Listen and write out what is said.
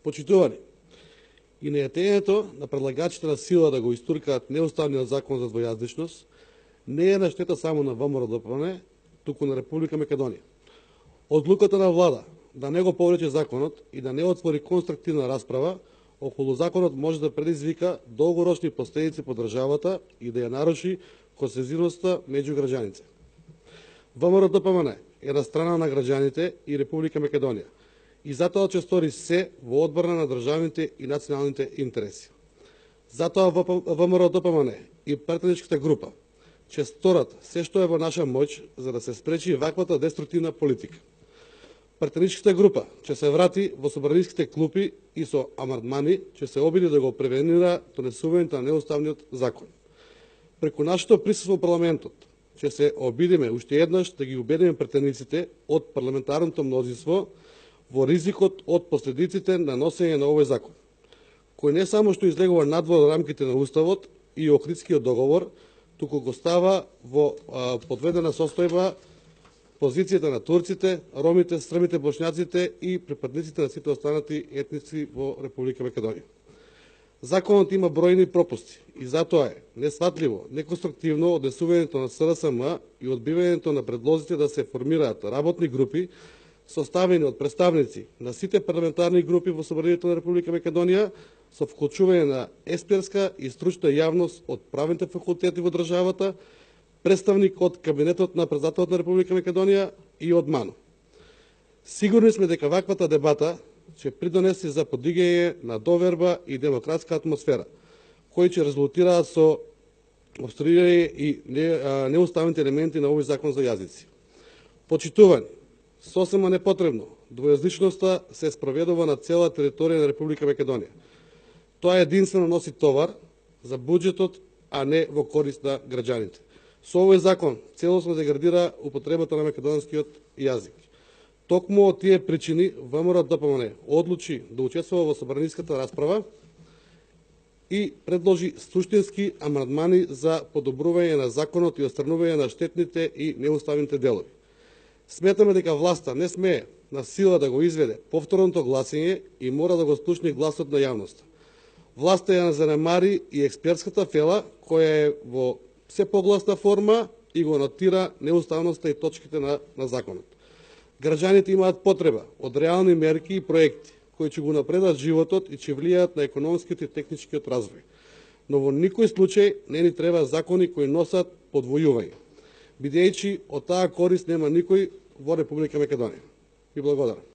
Почитувани, и неетењето на предлагачите на сила да го истуркаат неуставниот закон за двојазичност не е на штета само на ВМРО-ДПМНЕ, туку на Република Македонија. Одлуката на влада да не го повлече законот и да не отвори конструктивна расправа околу законот може да предизвика долгорочни последици по државата и да ја наруши консензивноста меѓу граѓаните. ВМРО-ДПМНЕ е на страна на граѓаните и Република Македонија и затоа ќе стори се во одбрана на државните и националните интереси. Затоа ВМРО-ДПМНЕ и претеничката група ќе сторат се што е во наша моќ за да се спречи ваквата деструктивна политика. Претеничката група ќе се врати во собраниските клупи и со амандмани ќе се обиди да го превенира донесувањето на неуставниот закон. Преку нашето присуство во парламентот ќе се обидиме уште еднаш да ги убедиме претениците од парламентарното мнозинство во ризикот од последиците на носење на овој закон, кој не само што излегува надвор рамките на Уставот и Охридскиот договор, туку го става во подведена состојба позицијата на турците, ромите, србите, бошњаците и припадниците на сите останати етници во Република Македонија. Законот има бројни пропусти и затоа е несватливо, неконструктивно однесувањето на СРСМ и одбивањето на предлозите да се формираат работни групи составени од представници на сите парламентарни групи во Собранието на Република Македонија со вклучување на експертска и стручна јавност од правните факултети во државата, представник од кабинетот на председателот на Република Македонија и од МАНО. Сигурни сме дека ваквата дебата ќе придонесе за подигање на доверба и демократска атмосфера, кои ќе резултираат со обструирање и неуставните елементи на овој закон за јазици. Почитувани, сосема непотребно, двојазичноста се спроведува на цела територија на Република Македонија. Тоа единствено носи товар за буџетот, а не во корист на граѓаните. Со овој закон целосно деградира употребата на македонскиот јазик. Токму од тие причини ВМРО-ДПМНЕ одлучи да учествува во собраниската расправа и предложи суштински амандмани за подобрување на законот и отстранување на штетните и неуставните делови. Сметаме дека власта не смее на сила да го изведе повторното гласање и мора да го слушне гласот на јавноста. Власта ја занемари и експертската фела, која е во се погласна форма и го нотира неуставноста и точките на законот. Граѓаните имаат потреба од реални мерки и проекти, кои ќе го напредат животот и ќе влијаат на економскиот и техничкиот развој. Но во никој случај не ни треба закони кои носат подвојување, бидејќи од таа корист нема никој во Република Македонија. Ви благодарам.